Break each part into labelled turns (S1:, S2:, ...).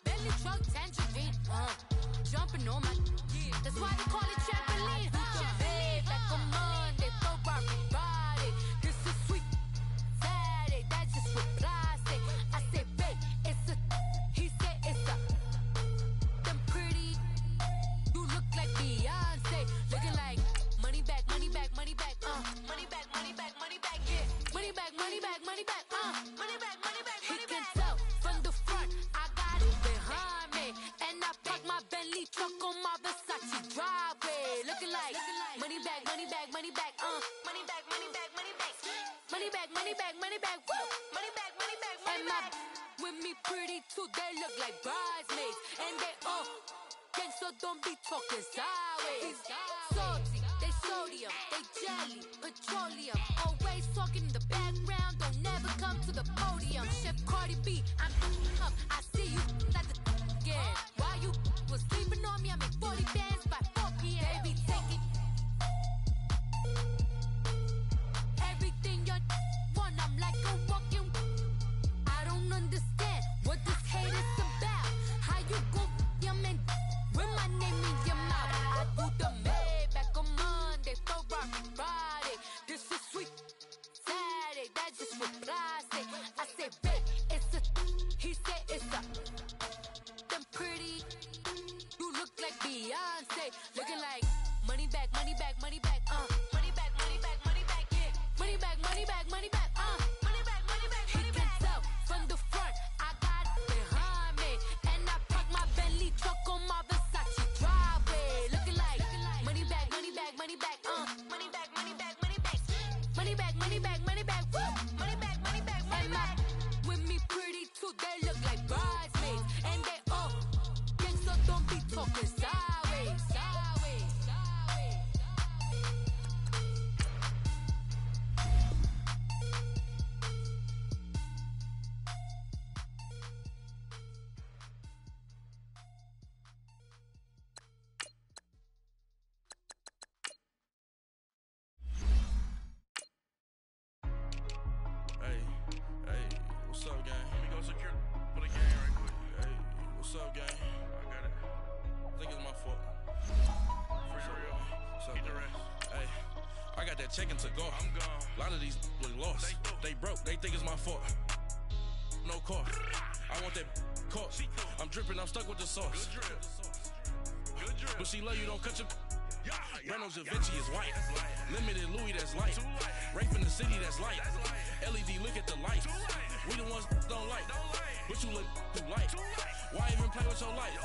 S1: Belly truck, tangerine, jumping on my, that's why they call it trampoline, Chevy, back on Monday, throw Friday, this is sweet Saturday, that's just with plastic, I say, babe, it's a, he said it's a, them pretty, you look like Beyonce, looking like, money back, money back, money back, money back, money back, money back, yeah, money back, money back, money back, money back, money back, he can tell from the front, I got it behind me, and I park my Bentley truck on my Versace driveway, looking like, money back, money back, money back, money back, money back, money back, money back, money back, money back, woo, money back, money back, money back, with me pretty too, they look like bridesmaids, and they all, gangsta don't be talking sideways, salty, they sodium, they jelly, petroleum, always talking in the background, don't never come to the podium, Chef Cardi B, I'm up, I see you like the again, while you was sleeping on me, I make 40 bands by 4 p.m. Baby, take it, everything you want, I'm like a walking, I don't understand what this hate is about, how you go your man, with my name in your mouth, I do the Maybach on Monday, throw Friday, this is sweet Saturday, that's just with plastic, I say, babe, it's a, he said it's a, them pretty, you look like Beyonce, looking like, money back, money back, money back, money back, money back, money back, yeah, money back, money back, money back, money back, money back, money back, he can tell from the front, I got it behind me, and I park my Bentley truck on my Versace driveway, looking like, money back, money back, money back, money back, money back, money back, money back, money back, money back, woo, money back, money back, money back, with me pretty too, they look like bridesmaids, and they all, gangsta don't be talking sideways, sideways, sideways.
S2: Hey, what's up, gang? Let me go secure for the game right quick. Hey, what's up, gang? I got it. I think it's my fault. For real. What's up, get the rest. Hey, I got that check-in to go. I'm gone. A lot of these look lost. They broke. They think it's my fault. No car. I want that car. I'm dripping. I'm stuck with the sauce. Good drip. Good drip. But she love you. Don't cut your. Brano Da Vinci is white. Limited Louis, that's light. Rape in the city, that's light. LED, look at the lights. We the ones don't like. But you look too light. Why even play with your life?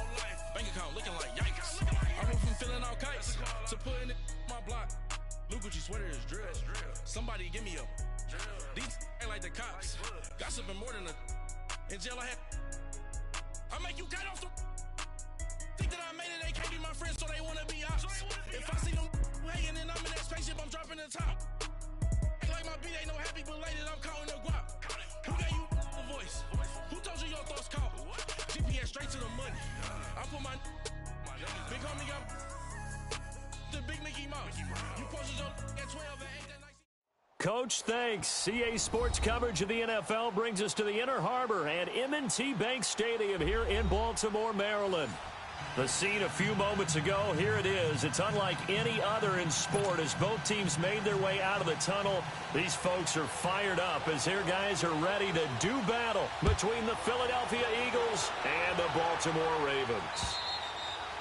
S2: Bank account looking like yikes. I went from filling out kites to putting it in my block. Blue Gucci sweater is drill. Somebody give me a. These ain't like the cops. Gossiping more than a. In jail I had. I make you cut off the. Think that I made it, they can't be my friends, so they wanna be ops. If I see them hating and I'm in that spaceship, I'm dropping the top. Ain't like my beat, ain't no happy belated, I'm counting the guap. Who gave you the voice? Who told you your thoughts count? GPS straight to the money. I put my big homie got the big Mickey Mouse. You posted your at 12 and 8 that night.
S3: Coach, thanks. CA Sports coverage of the NFL brings us to the Inner Harbor and M&T Bank Stadium here in Baltimore, Maryland. The scene a few moments ago, here it is. It's unlike any other in sport as both teams made their way out of the tunnel. These folks are fired up as their guys are ready to do battle between the Philadelphia Eagles and the Baltimore Ravens.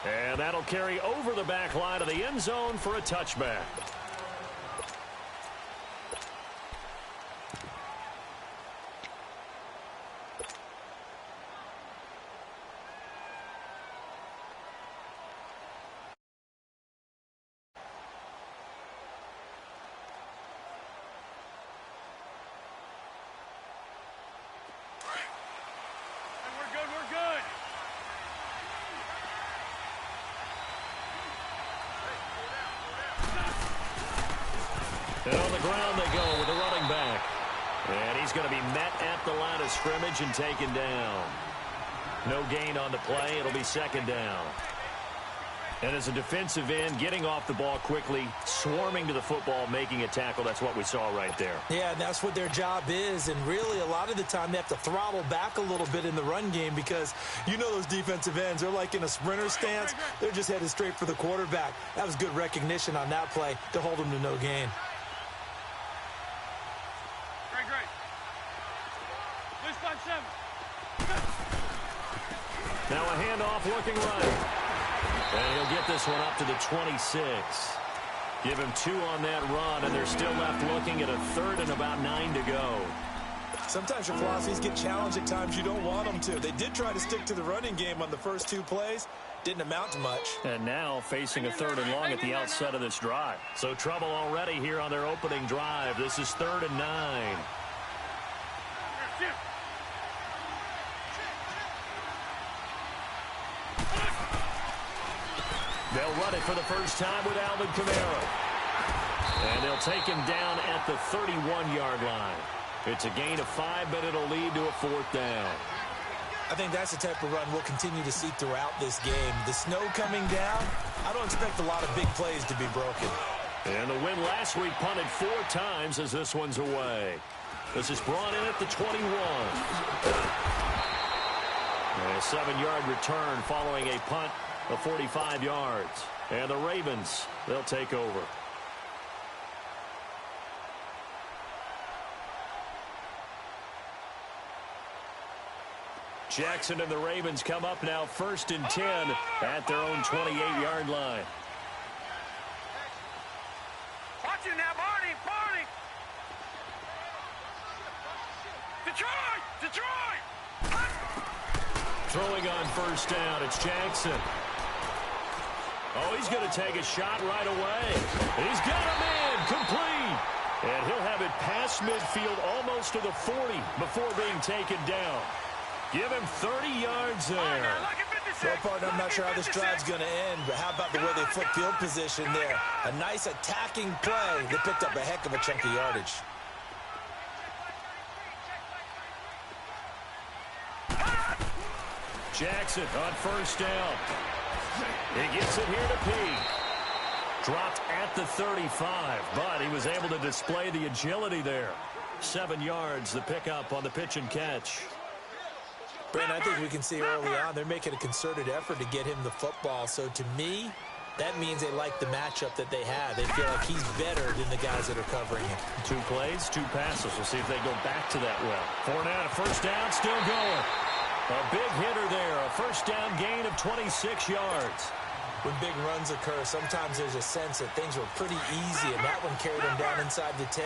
S3: And that'll carry over the back line of the end zone for a touchback. And on the ground they go with the running back. And he's going to be met at the line of scrimmage and taken down. No gain on the play. It'll be second down. And as a defensive end, getting off the ball quickly, swarming to the football, making a tackle, that's what we saw right there.
S4: Yeah, and that's what their job is. And really, a lot of the time, they have to throttle back a little bit in the run game because you know those defensive ends, they're like in a sprinter stance. They're just headed straight for the quarterback. That was good recognition on that play to hold them to no gain.
S5: Great. Loose punch 7.
S3: Now a handoff looking right. And he'll get this one up to the 26. Give him 2 on that run, and they're still left looking at a 3rd and about 9 to go.
S4: Sometimes your philosophies get challenged at times you don't want them to. They did try to stick to the running game on the first 2 plays. Didn't amount to much.
S3: And now facing a 3rd and long at the outset of this drive. So trouble already here on their opening drive. This is 3rd and 9. They'll run it for the first time with Alvin Kamara. And they'll take him down at the 31-yard line. It's a gain of 5, but it'll lead to a 4th down.
S4: I think that's the type of run we'll continue to see throughout this game. The snow coming down, I don't expect a lot of big plays to be broken.
S3: And the win last week punted 4 times as this one's away. This is brought in at the 21. And a 7-yard return following a punt of 45 yards. And the Ravens, they'll take over. Jackson and the Ravens come up now 1st and 10 at their own 28-yard line.
S5: Watch it now, Barney. Detroit!
S3: Throwing on 1st down, it's Jackson. Oh, he's going to take a shot right away. He's got a man complete. And he'll have it past midfield almost to the 40 before being taken down. Give him 30 yards there.
S4: Well, partner, I'm not sure how this drive's going to end, but how about the way they flip field position there? A nice attacking play. They picked up a heck of a chunk of yardage.
S3: Jackson on 1st down. He gets it here to Peake. Dropped at the 35, but he was able to display the agility there. 7 yards, the pickup on the pitch and catch.
S4: Brandon, I think we can see early on they're making a concerted effort to get him the football. So to me, that means they like the matchup that they have. They feel like he's better than the guys that are covering him.
S3: 2 plays, 2 passes. We'll see if they go back to that well. 4 now, 1st down, still going. A big hitter there, a 1st down gain of 26 yards.
S4: When big runs occur, sometimes there's a sense that things were pretty easy, and that one carried them down inside the 10.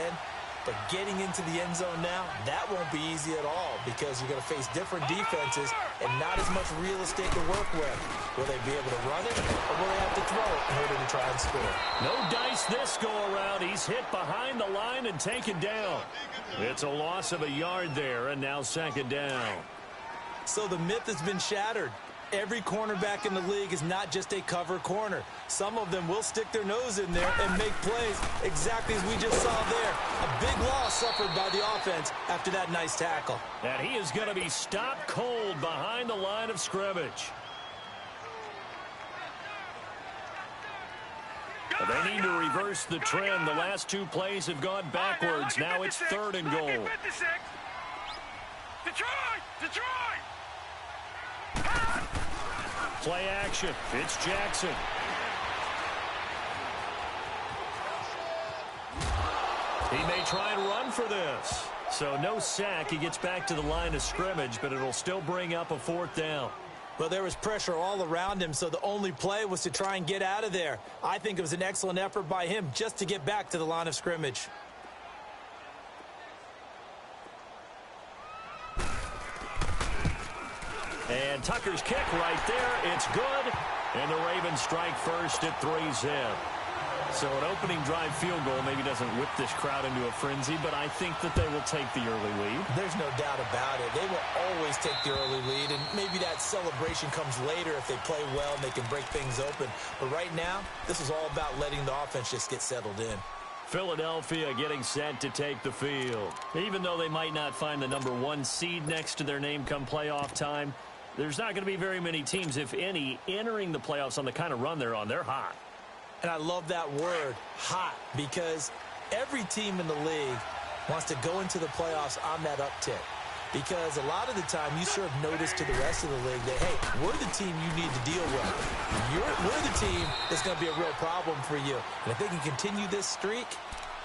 S4: But getting into the end zone now, that won't be easy at all because you're going to face different defenses and not as much real estate to work with. Will they be able to run it, or will they have to throw it in order to try and score?
S3: No dice this go-around. He's hit behind the line and taken down. It's a loss of a yard there, and now 2nd down.
S4: So the myth has been shattered. Every cornerback in the league is not just a cover corner. Some of them will stick their nose in there and make plays exactly as we just saw there. A big loss suffered by the offense after that nice tackle.
S3: And he is going to be stopped cold behind the line of scrimmage. They need to reverse the trend. The last 2 plays have gone backwards. Now it's 3rd and goal.
S5: Detroit!
S3: Play action. It's Jackson. He may try and run for this. So no sack. He gets back to the line of scrimmage, but it'll still bring up a 4th down.
S4: Well, there was pressure all around him, so the only play was to try and get out of there. I think it was an excellent effort by him just to get back to the line of scrimmage.
S3: And Tucker's kick right there. It's good. And the Ravens strike first at 3-zip. So an opening drive field goal maybe doesn't whip this crowd into a frenzy, but I think that they will take the early lead.
S4: There's no doubt about it. They will always take the early lead, and maybe that celebration comes later if they play well and they can break things open. But right now, this is all about letting the offense just get settled in.
S3: Philadelphia getting set to take the field. Even though they might not find the #1 seed next to their name come playoff time, there's not going to be very many teams, if any, entering the playoffs on the kind of run they're on. They're hot.
S4: And I love that word, hot, because every team in the league wants to go into the playoffs on that uptick. Because a lot of the time you serve notice to the rest of the league that, hey, we're the team you need to deal with. We're the team that's going to be a real problem for you. And if they can continue this streak,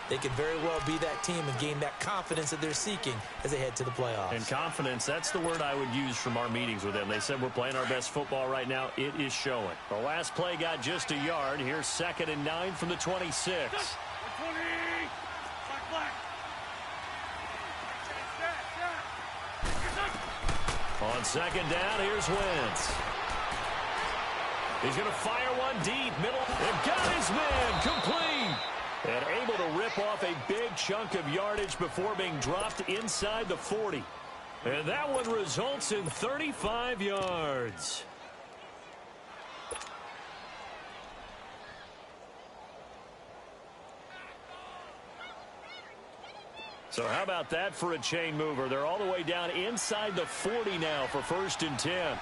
S4: they could very well be that team and gain that confidence that they're seeking as they head to the playoffs. And
S3: confidence, that's the word I would use from our meetings with them. They said we're playing our best football right now. It is showing. The last play got just a yard. Here's 2nd and 9 from the 26.
S5: 20. Black.
S3: On 2nd down, here's Wentz. He's going to fire one deep, middle, and got his man complete. And able to rip off a big chunk of yardage before being dropped inside the 40. And that one results in 35 yards. So how about that for a chain mover? They're all the way down inside the 40 now for 1st and 10.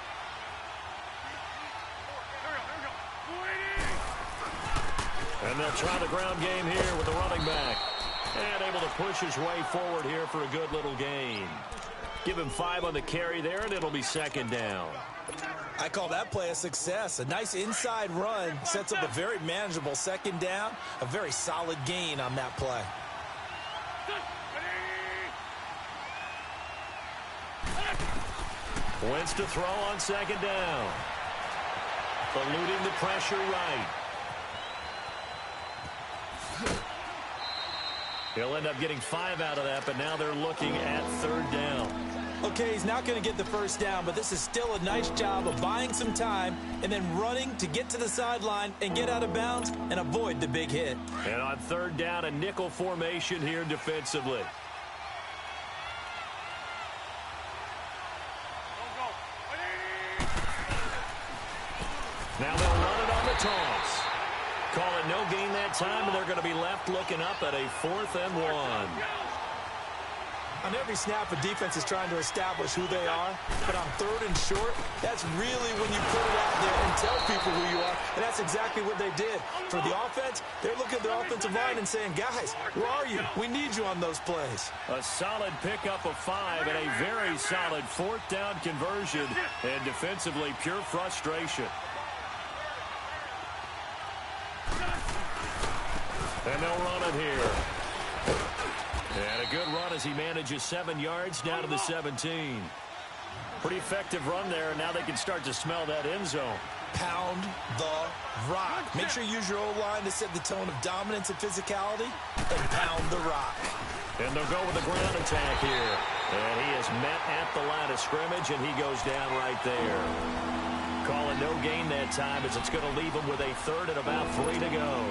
S3: And they'll try the ground game here with the running back. And able to push his way forward here for a good little gain. Give him 5 on the carry there, and it'll be 2nd down.
S4: I call that play a success. A nice inside run sets up a very manageable 2nd down. A very solid gain on that play.
S3: Wentz to throw on 2nd down. Eluding the pressure right. He'll end up getting 5 out of that, but now they're looking at 3rd down.
S4: Okay, he's not going to get the 1st down, but this is still a nice job of buying some time and then running to get to the sideline and get out of bounds and avoid the big hit.
S3: And on 3rd down, a nickel formation here defensively. Now they'll run it on the toss. Call it no gain that time, and they're going to be left looking up at a 4th and 1.
S4: On every snap, a defense is trying to establish who they are, but on 3rd and short, that's really when you put it out there and tell people who you are, and that's exactly what they did. For the offense, they're looking at their offensive line and saying, guys, where are you? We need you on those plays.
S3: A solid pickup of 5 and a very solid 4th down conversion, and defensively pure frustration. And they'll run it here. And a good run as he manages 7 yards down to the 17. Pretty effective run there. Now they can start to smell that end zone.
S4: Pound the rock. Make sure you use your O-line to set the tone of dominance and physicality, and pound the rock.
S3: And they'll go with the ground attack here. And he is met at the line of scrimmage, and he goes down right there. Call it no gain that time as it's going to leave him with a 3rd and about 3 to go.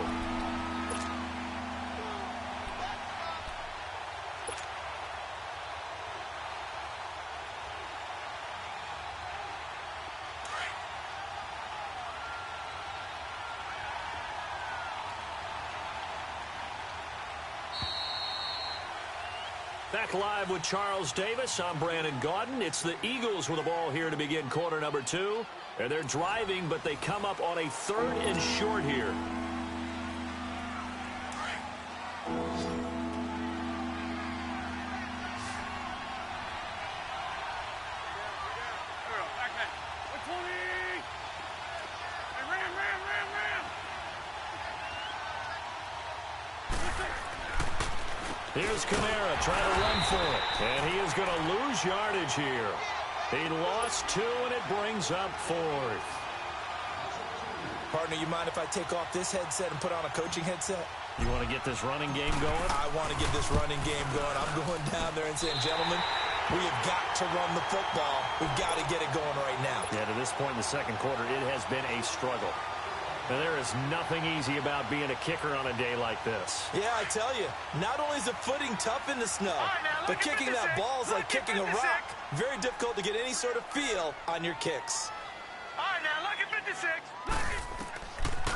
S3: Back live with Charles Davis. I'm Brandon Gaudin. It's the Eagles with the ball here to begin quarter number 2. And they're driving, but they come up on a 3rd and short here. Here's Kamara trying to run for it. And he is going to lose yardage here. He lost 2, and it brings up 4th.
S4: Partner, you mind if I take off this headset and put on a coaching headset?
S3: You want to get this running game going?
S4: I want to get this running game going. I'm going down there and saying, gentlemen, we have got to run the football. We've got to get it going right now.
S3: Yeah, to this point in the 2nd quarter, it has been a struggle. And there is nothing easy about being a kicker on a day like this.
S4: Yeah, I tell you, not only is the footing tough in the snow, but kicking that ball is like kicking a rock. Very difficult to get any sort of feel on your kicks.
S5: All right, now, look at 56.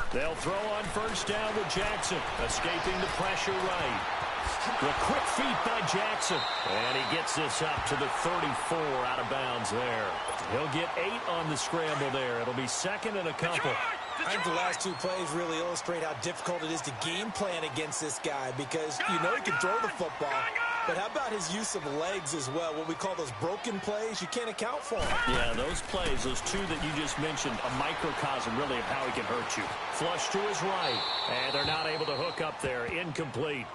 S3: They'll throw on 1st down with Jackson, escaping the pressure right. The quick feet by Jackson. And he gets this up to the 34 out of bounds there. He'll get 8 on the scramble there. It'll be second and a couple.
S4: I think the last 2 plays really illustrate how difficult it is to game plan against this guy because you know he can throw the football. But how about his use of legs as well? What we call those broken plays, you can't account for them.
S3: Yeah, those plays, those 2 that you just mentioned, a microcosm really of how he can hurt you. Flush to his right, and they're not able to hook up there. Incomplete.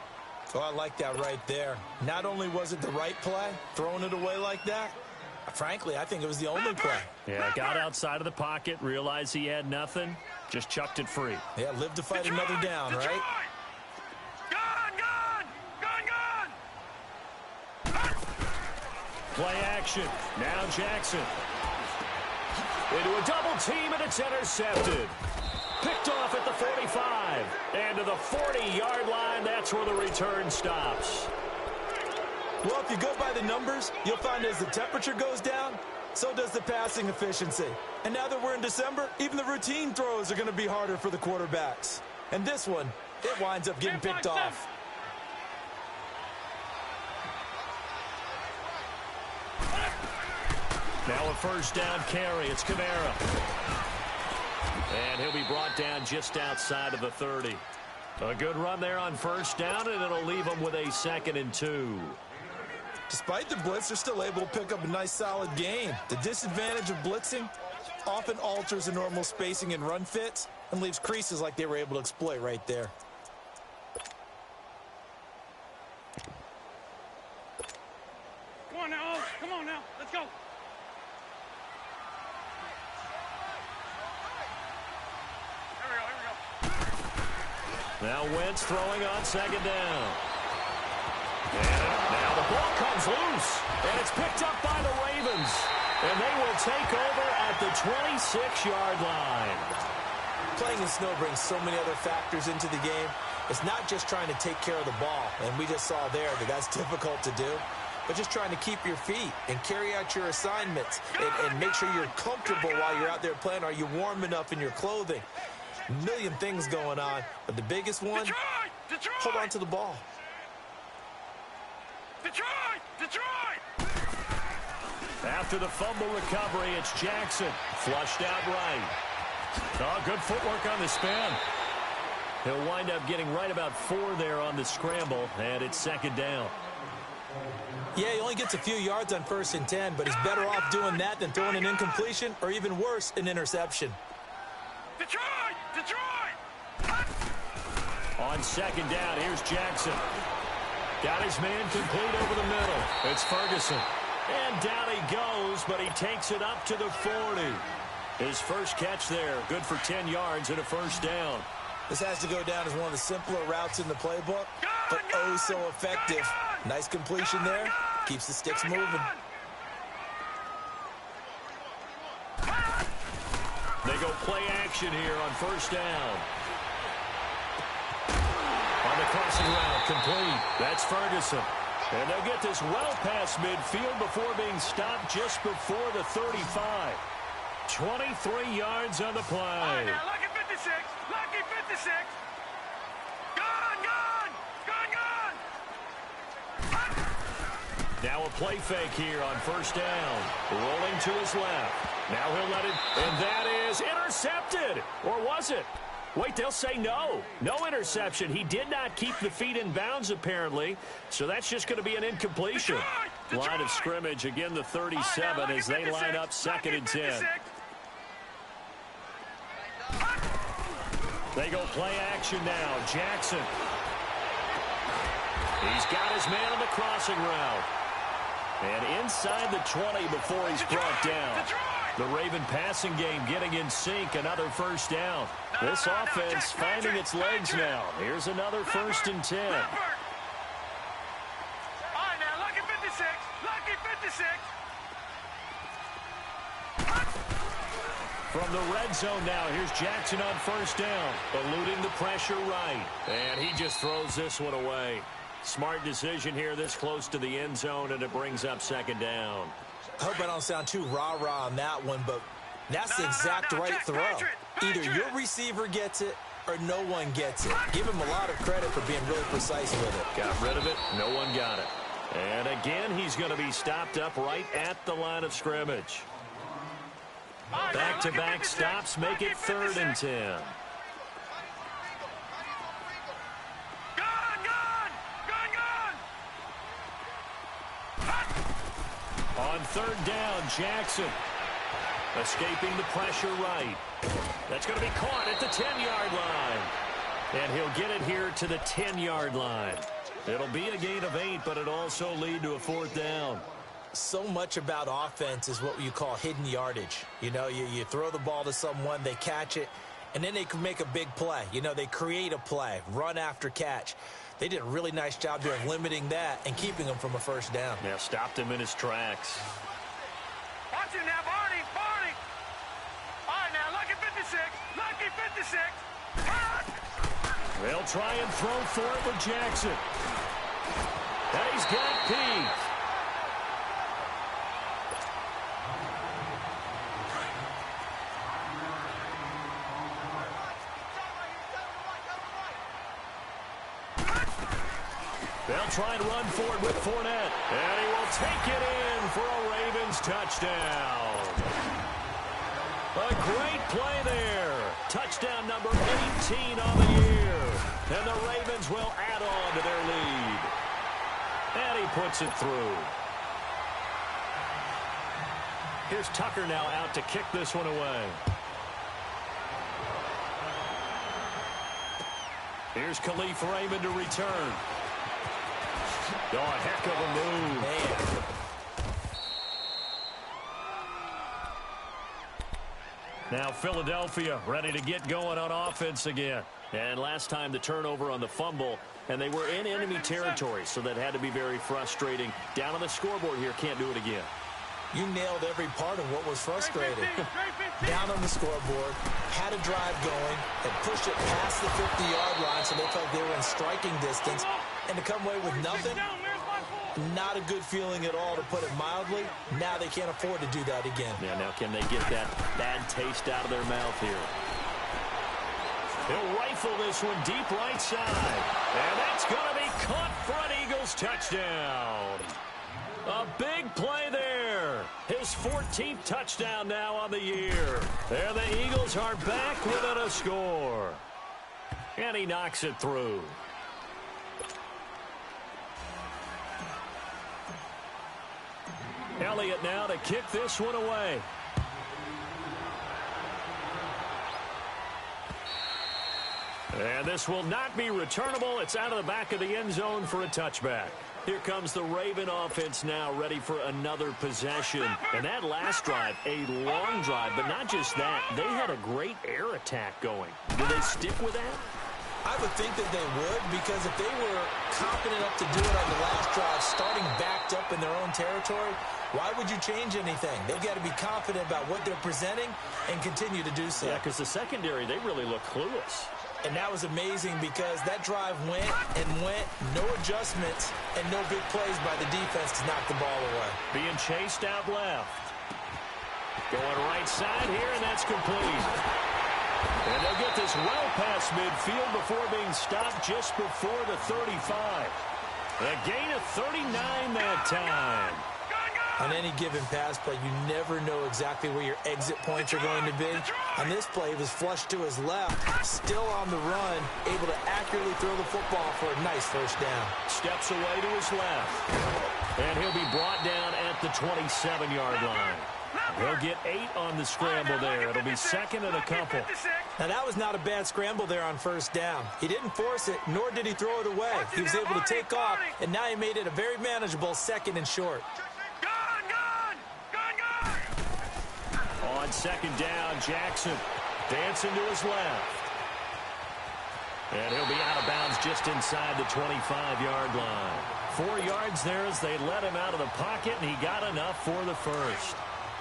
S4: Oh, I like that right there. Not only was it the right play, throwing it away like that, frankly, I think it was the only play.
S3: Yeah, got outside of the pocket, realized he had nothing, just chucked it free.
S4: Yeah, live to fight another down, right?
S3: Play action. Now Jackson. Into a double team, and it's intercepted. Picked off at the 45. And to the 40-yard line, that's where the return stops.
S4: Well, if you go by the numbers, you'll find as the temperature goes down, so does the passing efficiency. And now that we're in December, even the routine throws are going to be harder for the quarterbacks. And this one, it winds up getting picked off.
S3: Now a first down carry. It's Kamara. And he'll be brought down just outside of the 30. A good run there on first down, and it'll leave them with a 2nd and 2.
S4: Despite the blitz, they're still able to pick up a nice, solid gain. The disadvantage of blitzing often alters the normal spacing and run fits and leaves creases like they were able to exploit right there.
S5: Come on now. Come on now. Let's go.
S3: Now Wentz throwing on 2nd down. And now the ball comes loose. And it's picked up by the Ravens. And they will take over at the 26-yard line.
S4: Playing in snow brings so many other factors into the game. It's not just trying to take care of the ball. And we just saw there that that's difficult to do. But just trying to keep your feet and carry out your assignments and make sure you're comfortable while you're out there playing. Are you warm enough in your clothing? A million things going on, but the biggest one, hold on to the ball.
S3: After the fumble recovery, it's Jackson. Flushed out right. Oh, good footwork on the spin. He'll wind up getting right about 4 there on the scramble, and it's 2nd down.
S4: Yeah, he only gets a few yards on 1st and 10, but he's better off doing that than throwing an incompletion or even worse, an interception.
S3: On 2nd down, here's Jackson. Got his man complete over the middle. It's Ferguson. And down he goes, but he takes it up to the 40. His first catch there, good for 10 yards and a first down.
S4: This has to go down as one of the simpler routes in the playbook, but oh so effective. Nice completion there. Keeps the sticks moving.
S3: They go play action here on first down. On the crossing route, complete. That's Ferguson. And they'll get this well past midfield before being stopped just before the 35. 23 yards on the play.
S5: All right, now, lucky 56. Lucky 56. Gone.
S3: Now a play fake here on first down. Rolling to his left. Now he'll let it, and that is intercepted. Or was it? Wait, they'll say no. No interception. He did not keep the feet in bounds, apparently. So that's just going to be an incompletion. Line of scrimmage, again, the 37 as they line up 2nd and 10. They go play action now. Jackson. He's got his man on the crossing route. And inside the 20 before he's brought down. The Raven passing game getting in sync. Another first down. This offense finding its legs now. Here's another 1st and 10.
S5: All right, now, lucky 56. Lucky 56.
S3: From the red zone now, here's Jackson on first down. Eluding the pressure right. And he just throws this one away. Smart decision here this close to the end zone, and it brings up 2nd down.
S4: I hope I don't sound too rah-rah on that one, but that's the exact right throw. Either your receiver gets it or no one gets it. Give him a lot of credit for being really precise with it.
S3: Got rid of it. No one got it. And again, he's going to be stopped up right at the line of scrimmage. Back-to-back stops make it 3rd and 10. On 3rd down, Jackson escaping the pressure right. That's going to be caught at the 10-yard line. And he'll get it here to the 10-yard line. It'll be a gain of 8, but it also lead to a 4th down.
S4: So much about offense is what you call hidden yardage. You know, you throw the ball to someone, they catch it, and then they can make a big play. You know, they create a play, run after catch. They did a really nice job there of limiting that and keeping him from a 1st down.
S3: Yeah, stopped him in his tracks.
S5: Watch it now, Barney, Barney. All right, now, lucky 56, lucky 56.
S3: They'll try and throw for it with Jackson. And he's got Pete. They'll try and run for it with Fournette. And he will take it in for a Ravens touchdown. A great play there. Touchdown number 18 on the year. And the Ravens will add on to their lead. And he puts it through. Here's Tucker now out to kick this one away. Here's Khalif Raymond to return. Oh, a heck of a move.
S4: Man.
S3: Now Philadelphia ready to get going on offense again. And last time the turnover on the fumble, and they were in enemy territory, so that had to be very frustrating. Down on the scoreboard here, can't do it again.
S4: You nailed every part of what was frustrating. Down on the scoreboard, had a drive going, had pushed it past the 50-yard line so they felt they were in striking distance, and to come away with nothing, not a good feeling at all, to put it mildly. Now they can't afford to do that again.
S3: Yeah, now can they get that bad taste out of their mouth here? He'll rifle this one deep right side. And that's going to be caught for an Eagles touchdown. A big play there. His 14th touchdown now on the year. There the Eagles are back within a score. And he knocks it through. Elliott now to kick this one away. And this will not be returnable. It's out of the back of the end zone for a touchback. Here comes the Raven offense now, ready for another possession. And that last drive, a long drive, but not just that. They had a great air attack going. Do they stick with that?
S4: I would think that they would, because if they were confident enough to do it on the last drive, starting backed up in their own territory, why would you change anything? They've got to be confident about what they're presenting and continue to do so.
S3: Yeah, because the secondary, they really look clueless.
S4: And that was amazing because that drive went and went, no adjustments, and no big plays by the defense to knock the ball away.
S3: Being chased out left. Going right side here, and that's complete. And they'll get this well past midfield before being stopped just before the 35. A gain of 39 that time.
S4: On any given pass play, you never know exactly where your exit points are going to be. On this play, he was flushed to his left, still on the run, able to accurately throw the football for a nice first down.
S3: Steps away to his left. And he'll be brought down at the 27-yard line. He'll get 8 on the scramble there. It'll be second and a couple.
S4: Now, that was not a bad scramble there on first down. He didn't force it, nor did he throw it away. He was able to take off, and now he made it a very manageable second and short.
S3: On second down, Jackson dancing to his left. And he'll be out of bounds just inside the 25-yard line. 4 yards there as they let him out of the pocket, and he got enough for the first.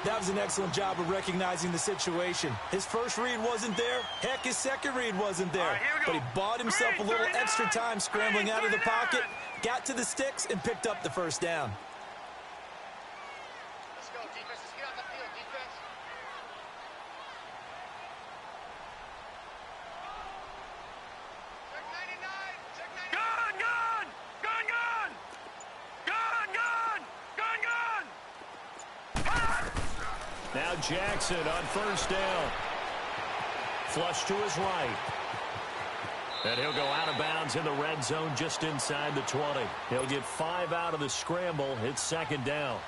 S4: That was an excellent job of recognizing the situation. His first read wasn't there. Heck, his second read wasn't there. But he bought himself a little extra time scrambling out of the pocket, got to the sticks, and picked up the first down.
S6: Let's go, defense. Let's get on the field, defense.
S3: Jackson on first down. Flush to his right. And he'll go out of bounds in the red zone just inside the 20. He'll get 5 out of the scramble. It's second down.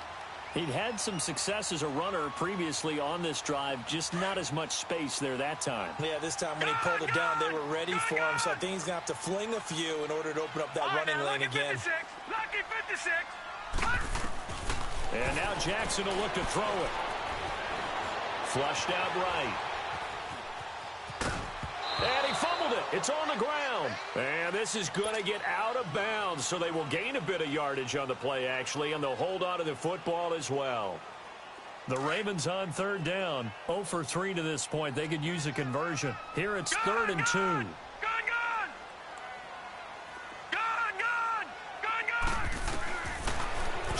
S3: He'd had some success as a runner previously on this drive, just not as much space there that time.
S4: Yeah, this time when he pulled it down, they were ready for him, so I think he's going to have to fling a few in order to open up that running lane again.
S5: Lucky 56.
S3: And now Jackson will look to throw it. Flushed out right. And he fumbled it. It's on the ground. And this is going to get out of bounds, so they will gain a bit of yardage on the play, actually, and they'll hold on to the football as well. The Ravens on third down. 0 for 3 to this point. They could use a conversion. Here it's 3rd and 2.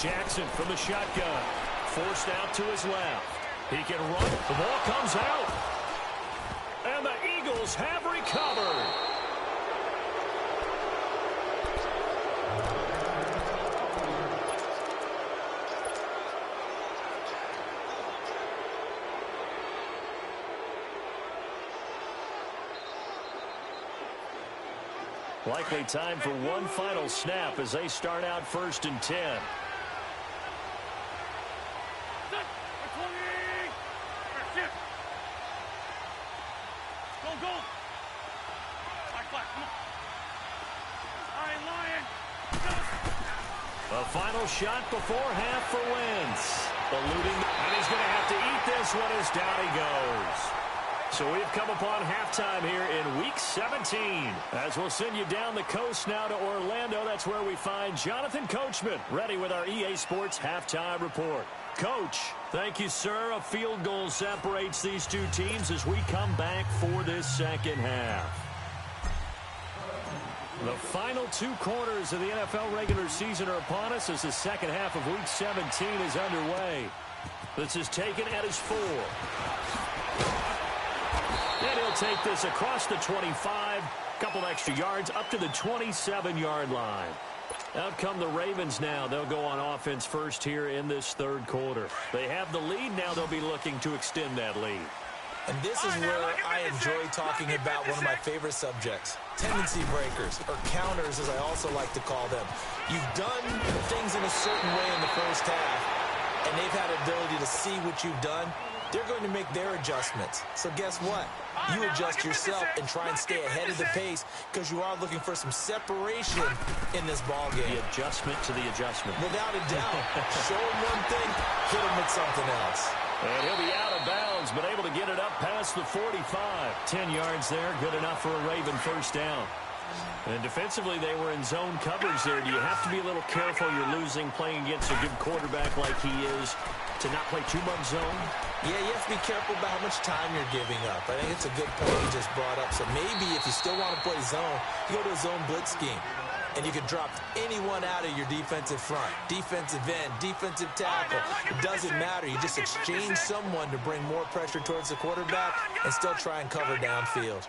S3: Jackson from the shotgun. Forced out to his left. He can run. The ball comes out. And the Eagles have recovered. Likely time for one final snap as they start out 1st and 10. A final shot before half for Wentz. Eluding, and he's going to have to eat this one as down he goes. So we've come upon halftime here in Week 17. As we'll send you down the coast now to Orlando, that's where we find Jonathan Coachman, ready with our EA Sports Halftime Report. Coach, thank you, sir. A field goal separates these two teams as we come back for this second half. The final 2 quarters of the NFL regular season are upon us as the second half of Week 17 is underway. This is taken at his 4. And he'll take this across the 25. Couple extra yards up to the 27-yard line. Out come the Ravens now. They'll go on offense first here in this 3rd quarter. They have the lead. Now they'll be looking to extend that lead.
S4: And this is where I enjoy talking about one of my favorite subjects, tendency breakers, or counters as I also like to call them. You've done things in a certain way in the first half, and they've had the ability to see what you've done. They're going to make their adjustments. So guess what? You adjust yourself and try and stay ahead of the pace because you are looking for some separation in this ball game.
S3: The adjustment to the adjustment.
S4: Without a doubt. Show him one thing, hit him with something else.
S3: And he'll be out of bounds, but able to get it up past the 45. 10 yards there, good enough for a Raven first down. And defensively, they were in zone coverage there. Do you have to be a little careful? You're losing, playing against a good quarterback like he is, to not play too much zone?
S4: Yeah, you have to be careful about how much time you're giving up. I think it's a good point you just brought up. So maybe if you still want to play zone, you go to a zone blitz scheme. And you can drop anyone out of your defensive front, defensive end, defensive tackle. It doesn't matter. You just exchange someone to bring more pressure towards the quarterback and still try and cover downfield.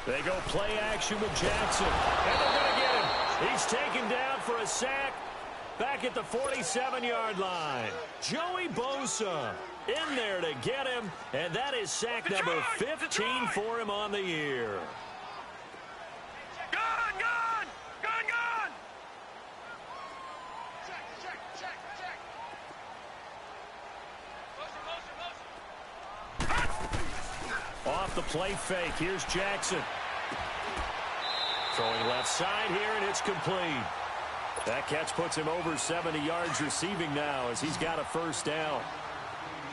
S3: They go play action with Jackson. And they're going to get him. He's taken down for a sack back at the 47-yard line. Joey Bosa in there to get him, and that is sack number 15 for him on the year. Off the play fake, here's Jackson. Throwing left side here, and it's complete. That catch puts him over 70 yards receiving now as he's got a first down.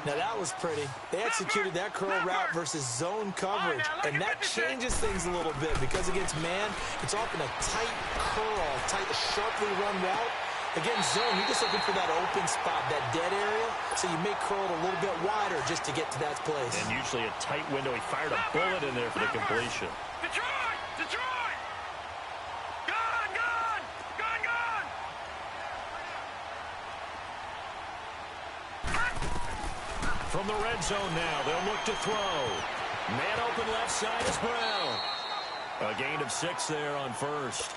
S4: Now that was pretty. They executed that curl route versus zone coverage, and that changes things a little bit because against man, it's often a tight curl, tight, sharply run route. Against zone, you're just looking for that open spot, that dead area, so you may curl it a little bit wider just to get to that place.
S3: And usually a tight window. He fired a bullet in there for the completion.
S5: Detroit! Detroit! Gone! Gone! Gone! Gone!
S3: From the red zone now, they'll look to throw. Man open left side is Brown. A gain of 6 there on first.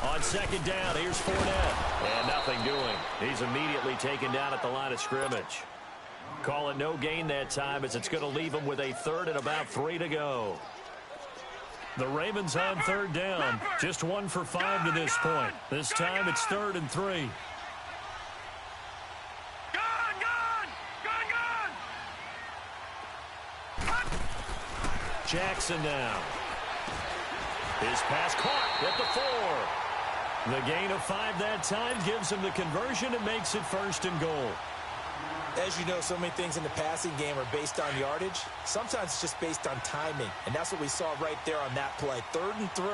S3: On second down, here's Fournette. And nothing doing. He's immediately taken down at the line of scrimmage. Call it no gain that time as it's going to leave him with a third and about 3 to go. The Ravens on third down. Just 1 for 5 to this point. This time it's 3rd and 3. Jackson now. His pass caught at the 4. The gain of 5 that time gives him the conversion and makes it 1st and goal.
S4: As you know, so many things in the passing game are based on yardage. Sometimes it's just based on timing, and that's what we saw right there on that play. 3rd and 3,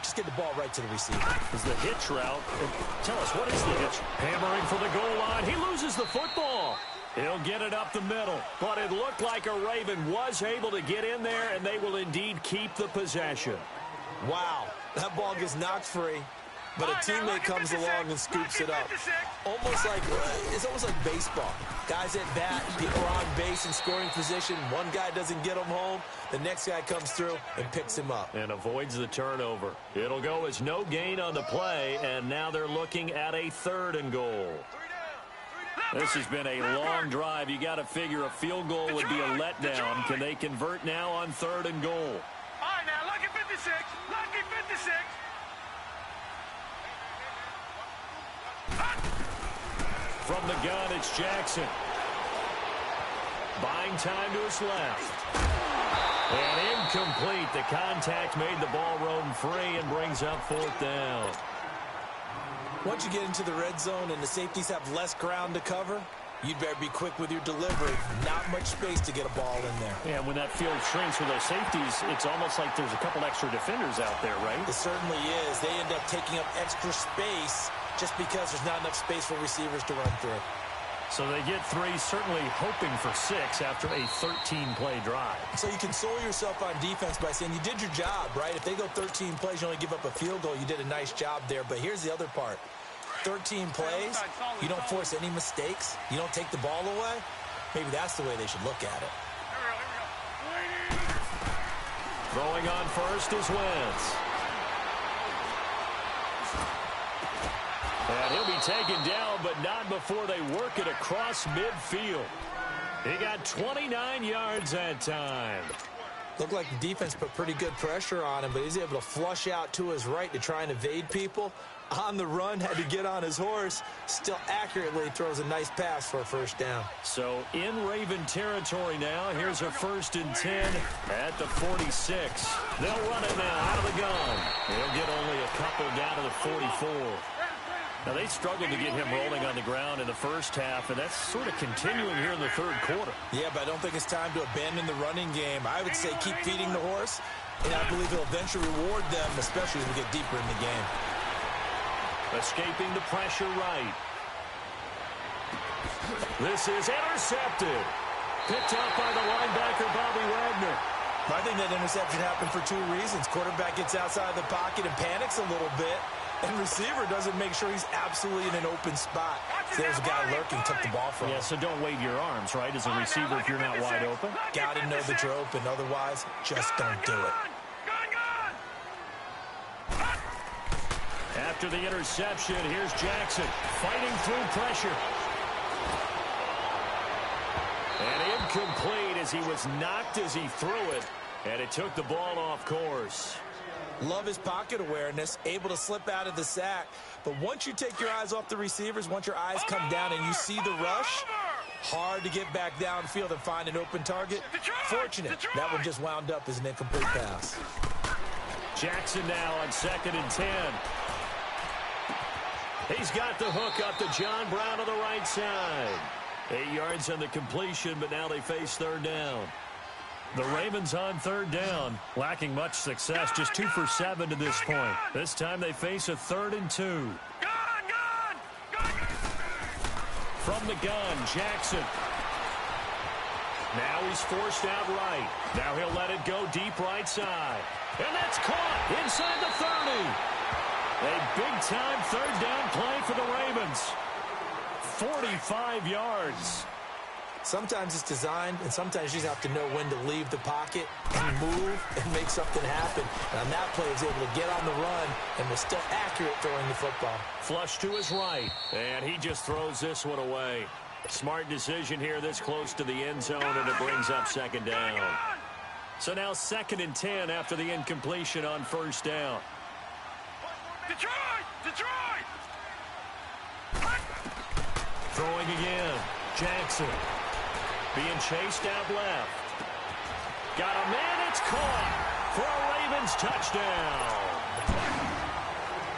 S4: just get the ball right to the receiver.
S3: Is the hitch route. Tell us, what is the hitch? Hammering for the goal line. He loses the football. He'll get it up the middle, but it looked like a Raven was able to get in there, and they will indeed keep the possession.
S4: Wow, that ball gets knocked free, but a teammate comes along and scoops it up. It's almost like baseball. Guys at bat, people are on base in scoring position. One guy doesn't get him home. The next guy comes through and picks him up.
S3: And avoids the turnover. It'll go as no gain on the play, and now they're looking at a 3rd and goal. This has been a long drive. You got to figure a field goal would be a letdown. Can they convert now on 3rd and goal?
S5: All right, now, lucky 56. Lucky 56.
S3: From the gun, it's Jackson. Buying time to his left. And incomplete. The contact made the ball roam free and brings up 4th down.
S4: Once you get into the red zone and the safeties have less ground to cover, you'd better be quick with your delivery. Not much space to get a ball in there.
S3: Yeah, when that field shrinks with those safeties, it's almost like there's a couple extra defenders out there, right?
S4: It certainly is. They end up taking up extra space just because there's not enough space for receivers to run through.
S3: So they get 3, certainly hoping for 6 after a 13-play drive.
S4: So you console yourself on defense by saying you did your job, right? If they go 13 plays, you only give up a field goal, you did a nice job there. But here's the other part. 13 plays, you don't force any mistakes, you don't take the ball away. Maybe that's the way they should look at it.
S3: Throwing on first is Wentz. And he'll be taken down, but not before they work it across midfield. He got 29 yards that time.
S4: Looked like the defense put pretty good pressure on him, but he's able to flush out to his right to try and evade people. On the run, had to get on his horse. Still accurately throws a nice pass for a 1st down.
S3: So in Raven territory now. Here's a 1st and 10 at the 46. They'll run it now out of the gun. They'll get only a couple down to the 44. Now, they struggled to get him rolling on the ground in the first half, and that's sort of continuing here in the 3rd quarter.
S4: Yeah, but I don't think it's time to abandon the running game. I would say keep feeding the horse, and I believe he'll eventually reward them, especially as we get deeper in the game.
S3: Escaping the pressure right. This is intercepted. Picked up by the linebacker, Bobby Wagner.
S4: I think that interception happened for 2 reasons. Quarterback gets outside the pocket and panics a little bit, and receiver doesn't make sure he's absolutely in an open spot. There's a guy lurking, took the ball from him.
S3: Yeah, so don't wave your arms, right, as a receiver if you're not wide open.
S4: Got to know that you're open. Otherwise, just don't do it.
S3: After the interception, here's Jackson fighting through pressure. And incomplete as he was knocked as he threw it, and it took the ball off course.
S4: Love his pocket awareness, able to slip out of the sack. But once you take your eyes off the receivers, once your eyes come down and you see the rush, hard to get back downfield and find an open target. Fortunate, that one just wound up as an incomplete pass.
S3: Jackson now on 2nd and 10. He's got the hook up to John Brown on the right side. 8 yards on the completion, but now they face 3rd down. The Ravens on 3rd down, lacking much success, just 2 for 7 to this point. This time they face a 3rd and 2. From the gun, Jackson. Now he's forced out right. Now he'll let it go deep right side. And that's caught inside the 30. A big-time third down play for the Ravens. 45 yards.
S4: Sometimes it's designed, and sometimes you just have to know when to leave the pocket and move and make something happen. And on that play, he was able to get on the run and was still accurate throwing the football.
S3: Flush to his right, and he just throws this one away. Smart decision here this close to the end zone, and it brings up second down. So now 2nd and 10 after the incompletion on first down.
S5: Detroit! Detroit!
S3: Throwing again. Jackson. Being chased out left. Got a man, it's caught for a Ravens touchdown.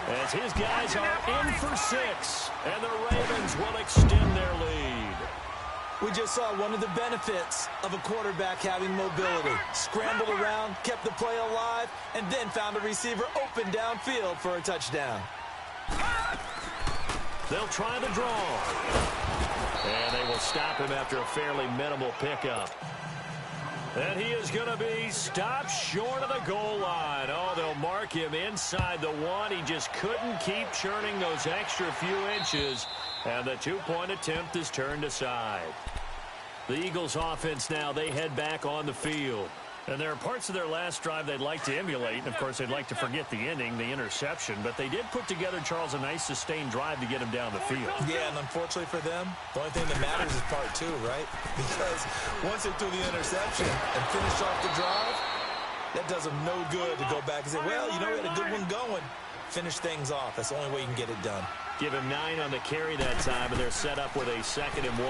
S3: As his guys are in for 6, and the Ravens will extend their lead.
S4: We just saw one of the benefits of a quarterback having mobility. Scrambled around, kept the play alive, and then found a receiver open downfield for a touchdown.
S3: They'll try the draw. And they will stop him after a fairly minimal pickup. And he is going to be stopped short of the goal line. Oh, they'll mark him inside the 1. He just couldn't keep churning those extra few inches. And the 2-point attempt is turned aside. The Eagles offense now, they head back on the field. And there are parts of their last drive they'd like to emulate. And, of course, they'd like to forget the ending, the interception. But they did put together, Charles, a nice sustained drive to get him down the field.
S4: Yeah, and unfortunately for them, the only thing that matters is part 2, right? Because once they threw the interception and finished off the drive, that does them no good to go back and say, well, you know, we had a good one going. Finish things off. That's the only way you can get it done.
S3: Give him 9 on the carry that time, and they're set up with a 2nd and 1.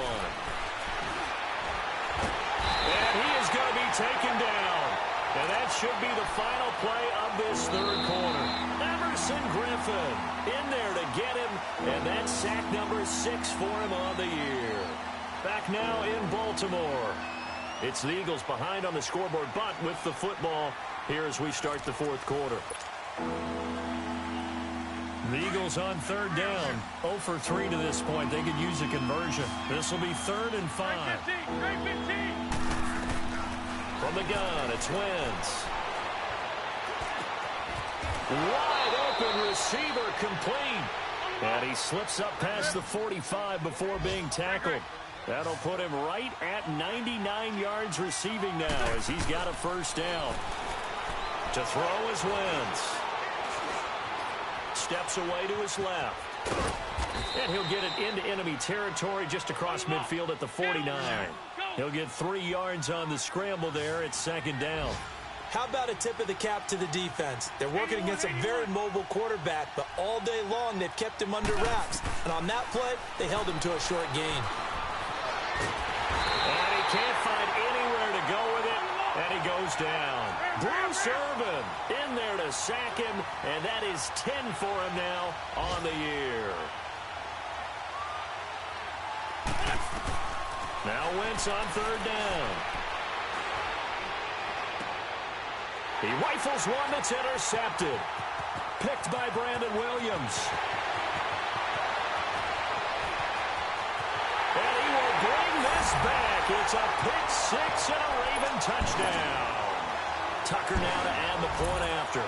S3: And he is going to be taken down. And that should be the final play of this third quarter. Everson Griffin in there to get him. And that's sack number 6 for him on the year. Back now in Baltimore. It's the Eagles behind on the scoreboard, but with the football here as we start the fourth quarter. The Eagles on third down. 0 for 3 to this point. They could use a conversion. This will be 3rd and 5. From the gun, it's Wentz. Wide open receiver complete. And he slips up past the 45 before being tackled. That'll put him right at 99 yards receiving now as he's got a first down. To throw is Wentz. Steps away to his left. And he'll get it into enemy territory just across midfield at the 49. He'll get 3 yards on the scramble there at 2nd down.
S4: How about a tip of the cap to the defense? They're working against a very mobile quarterback, but all day long they've kept him under wraps. And on that play, they held him to a short gain.
S3: And he can't find anywhere to go with it, and he goes down. Bruce Irvin in there to sack him, and that is 10 for him now on the year. Now Wentz on third down. He rifles one that's intercepted. Picked by Brandon Williams. And he will bring this back. It's a pick 6 and a Raven touchdown. Tucker now to add the point after.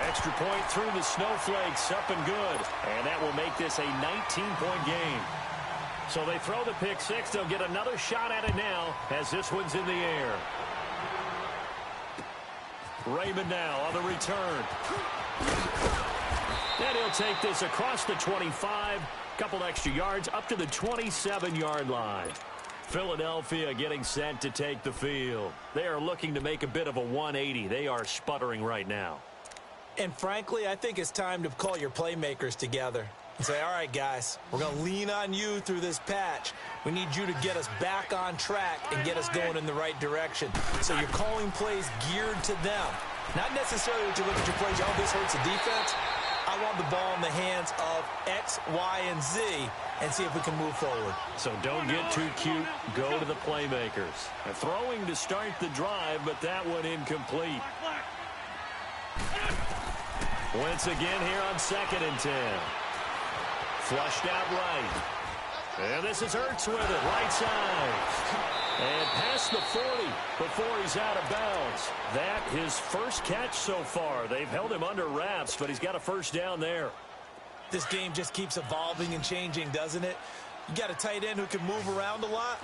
S3: Extra point through the snowflakes, up and good. And that will make this a 19-point game. So they throw the pick 6. They'll get another shot at it now as this one's in the air. Raymond now on the return. And he'll take this across the 25. Couple extra yards up to the 27-yard line. Philadelphia getting set to take the field. They are looking to make a bit of a 180. They are sputtering right now.
S4: And frankly, I think it's time to call your playmakers together and say, all right, guys, we're going to lean on you through this patch. We need you to get us back on track and get us going in the right direction. So you're calling plays geared to them. Not necessarily that you look at your plays, oh, this hurts the defense. I want the ball in the hands of X, Y, and Z and see if we can move forward.
S3: So don't get too cute. Go to the playmakers. A throwing to start the drive, but that one incomplete. Wentz again here on 2nd and 10. Flushed out right. And this is Ertz with it, right side. And past the 40 before he's out of bounds. That his first catch so far. They've held him under wraps, but he's got a first down there.
S4: This game just keeps evolving and changing, doesn't it? You got a tight end who can move around a lot.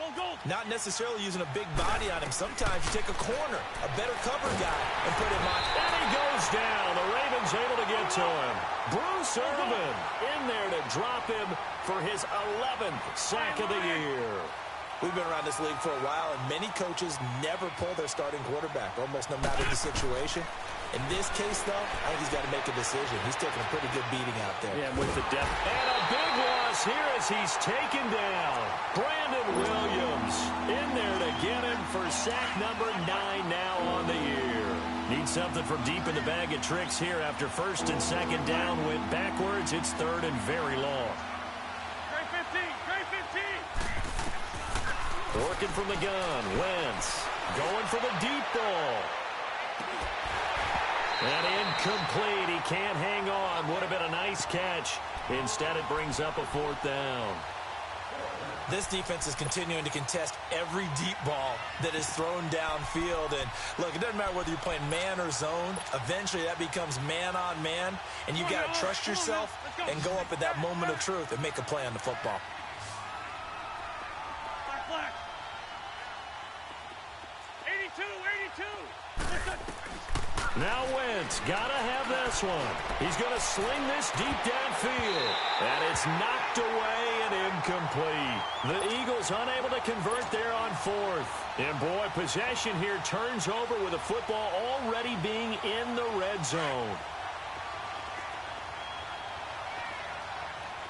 S4: Not necessarily using a big body on him. Sometimes you take a corner, a better cover guy, and put him on.
S3: And he goes down. The Ravens able to get to him. Bruce Irvin in there to drop him for his 11th sack of the year.
S4: We've been around this league for a while, and many coaches never pull their starting quarterback, almost no matter the situation. In this case, though, I think he's got to make a decision. He's taking a pretty good beating out there.
S3: Yeah, with the depth. And a big loss here as he's taken down. Brandon Williams in there to get him for sack number 9 now on the year. Need something from deep in the bag of tricks here after first and second down went backwards. It's third and very long.
S5: Trey 15, Trey 15.
S3: Working from the gun. Wentz going for the deep ball. And incomplete. He can't hang on. Would have been a nice catch. Instead, it brings up a fourth down.
S4: This defense is continuing to contest every deep ball that is thrown downfield. And, look, it doesn't matter whether you're playing man or zone. Eventually, that becomes man on man. And you got to trust yourself and go up at that moment of truth and make a play on the football.
S5: Flag. 82, 82.
S3: Now Wentz got to have this one. He's going to sling this deep downfield. And it's knocked away and incomplete. The Eagles unable to convert there on fourth. And, boy, possession here turns over with the football already being in the red zone.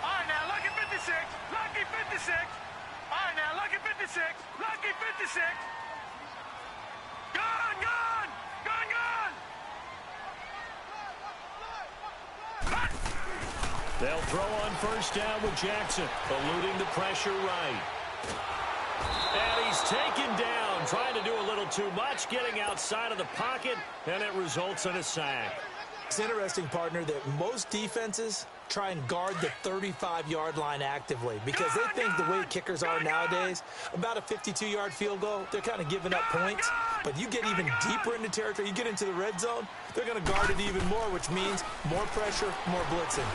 S5: All right, now, lucky 56. Lucky 56. All right, now, lucky 56. Lucky 56. Gun, gun. Gun, gun.
S3: They'll throw on first down with Jackson, eluding the pressure right. And he's taken down, trying to do a little too much, getting outside of the pocket, and it results in a sack.
S4: It's interesting, partner, that most defenses try and guard the 35-yard line actively because they think the way kickers are nowadays, about a 52-yard field goal, they're kind of giving up points. But you get even deeper into territory, you get into the red zone, they're going to guard it even more, which means more pressure, more blitzing.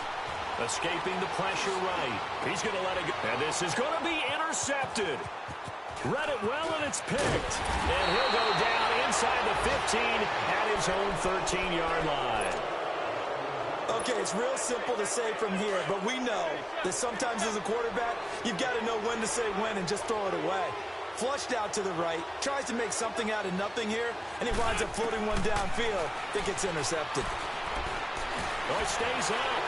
S3: Escaping the pressure right. He's going to let it go. And this is going to be intercepted. Read it well, and it's picked. And he'll go down inside the 15 at his own 13-yard line.
S4: Okay, it's real simple to say from here, but we know that sometimes as a quarterback, you've got to know when to say when and just throw it away. Flushed out to the right, tries to make something out of nothing here, and he winds up floating one downfield that gets intercepted.
S3: Oh, it stays out.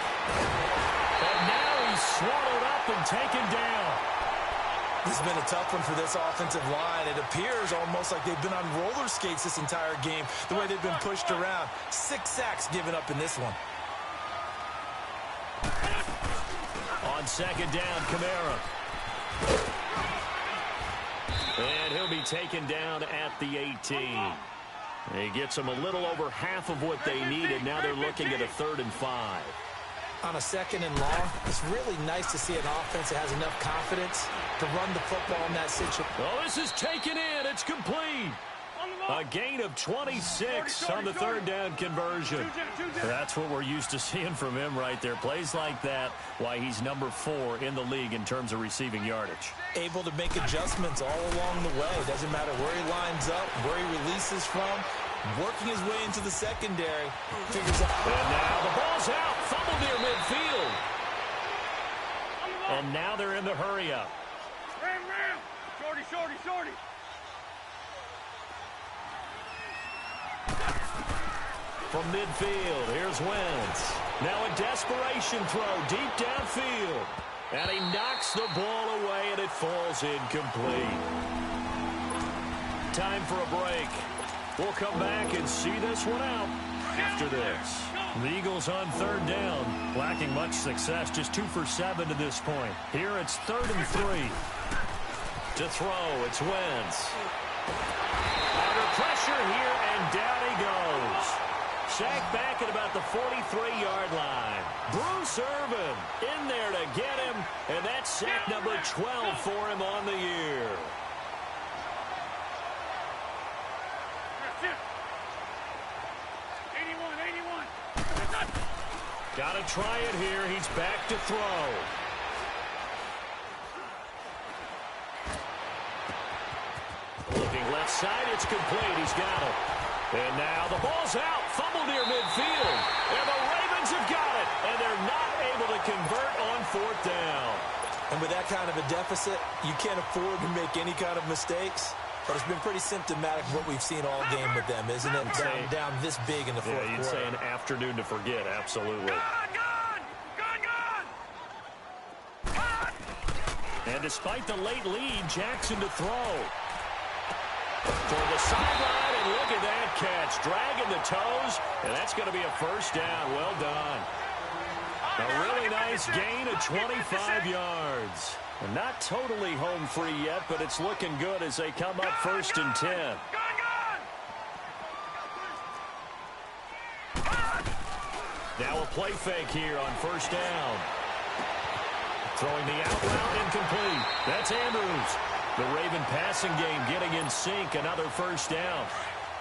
S3: And now he's swallowed up and taken down.
S4: This has been a tough one for this offensive line. It appears almost like they've been on roller skates this entire game, the way they've been pushed around. 6 sacks given up in this one.
S3: On second down, Kamara. And he'll be taken down at the 18. He gets them a little over half of what they needed. Now they're looking at a 3rd and 5.
S4: On a 2nd and long, it's really nice to see an offense that has enough confidence to run the football in that situation.
S3: Oh, this is taken in. It's complete. A gain of 26 on the 3rd down conversion. That's what we're used to seeing from him right there. Plays like that, why he's number 4 in the league in terms of receiving yardage.
S4: Able to make adjustments all along the way. Doesn't matter where he lines up, where he releases from. Working his way into the secondary. Figures out.
S3: And now the ball's out. Fumble near midfield. And now they're in the hurry-up.
S5: Ram, ram. Shorty, shorty, shorty.
S3: From midfield, here's Wentz. Now a desperation throw deep downfield. And he knocks the ball away, and it falls incomplete. Time for a break. We'll come back and see this one out after this. The Eagles on 3rd down, lacking much success, just 2 for 7 to this point. Here it's 3rd and 3. To throw, it's Wentz. Under pressure here, and down he goes. Sacked back at about the 43-yard line. Bruce Irvin in there to get him, and that's sack number 12 for him on the year. Got to try it here. He's back to throw. Looking left side, it's complete. He's got it. And now the ball's out. Fumble near midfield. And the Ravens have got it. And they're not able to convert on fourth down.
S4: And with that kind of a deficit, you can't afford to make any kind of mistakes. But it's been pretty symptomatic of what we've seen all game with them, isn't it? Down this big in the fourth quarter.
S3: You'd say an afternoon to forget, absolutely. And despite the late lead, Jackson to throw. For the sideline, and look at that catch. Dragging the toes, and that's going to be a first down. Well done. A really nice gain of 25 yards. And not totally home free yet, but it's looking good as they come up first and 10. Now a play fake here on first down. Throwing the out route incomplete. That's Andrews. The Raven passing game getting in sync. Another first down.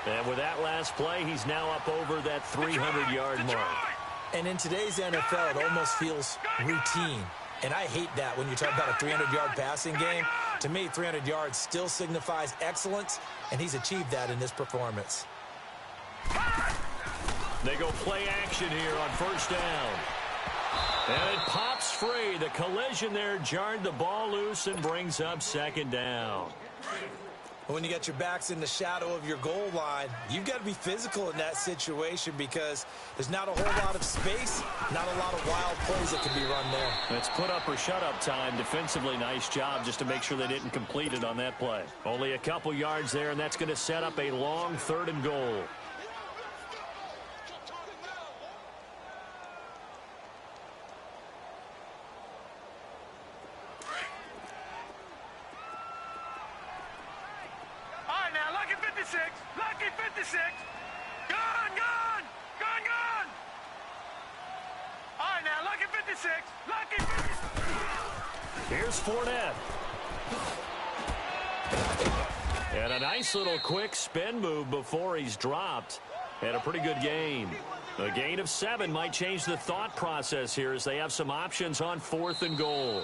S3: And with that last play, he's now up over that 300-yard mark.
S4: And in today's NFL, it almost feels routine. And I hate that when you talk about a 300-yard passing game. To me, 300 yards still signifies excellence, and he's achieved that in this performance.
S3: They go play action here on first down. And it pops free. The collision there jarred the ball loose and brings up second down.
S4: When you got your backs in the shadow of your goal line, you've got to be physical in that situation because there's not a whole lot of space, not a lot of wild plays that can be run there.
S3: It's put up or shut up time. Defensively, nice job just to make sure they didn't complete it on that play. Only a couple yards there, and that's going to set up a long 3rd and goal.
S5: Lucky 56. Gone. All right, now, Lucky 56. Lucky 56.
S3: Here's Fournette. And a nice little quick spin move before he's dropped. And a pretty good gain. A gain of 7 might change the thought process here as they have some options on 4th and goal.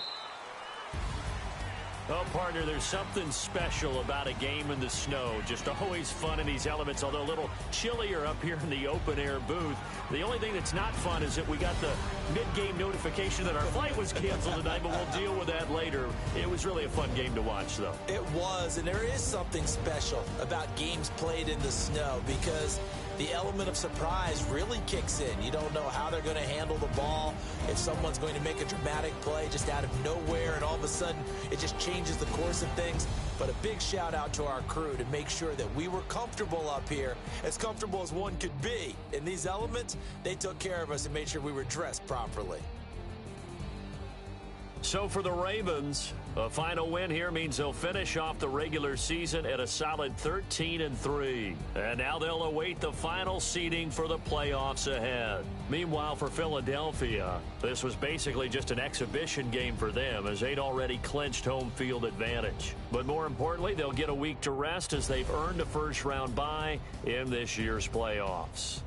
S3: Oh, partner, there's something special about a game in the snow. Just always fun in these elements, although a little chillier up here in the open-air booth. The only thing that's not fun is that we got the mid-game notification that our flight was canceled tonight, but we'll deal with that later. It was really a fun game to watch, though.
S4: It was, and there is something special about games played in the snow because the element of surprise really kicks in. You don't know how they're going to handle the ball, if someone's going to make a dramatic play just out of nowhere, and all of a sudden it just changes the course of things. But a big shout out to our crew to make sure that we were comfortable up here, as comfortable as one could be. In these elements, they took care of us and made sure we were dressed properly.
S3: So for the Ravens, a final win here means they'll finish off the regular season at a solid 13-3. And now they'll await the final seeding for the playoffs ahead. Meanwhile, for Philadelphia, this was basically just an exhibition game for them as they'd already clinched home field advantage. But more importantly, they'll get a week to rest as they've earned a first-round bye in this year's playoffs.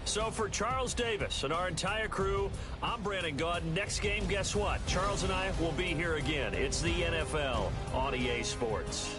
S3: So for Charles Davis and our entire crew, I'm Brandon Gaudin. Next game, guess what? Charles and I will be here again. It's the NFL on EA Sports.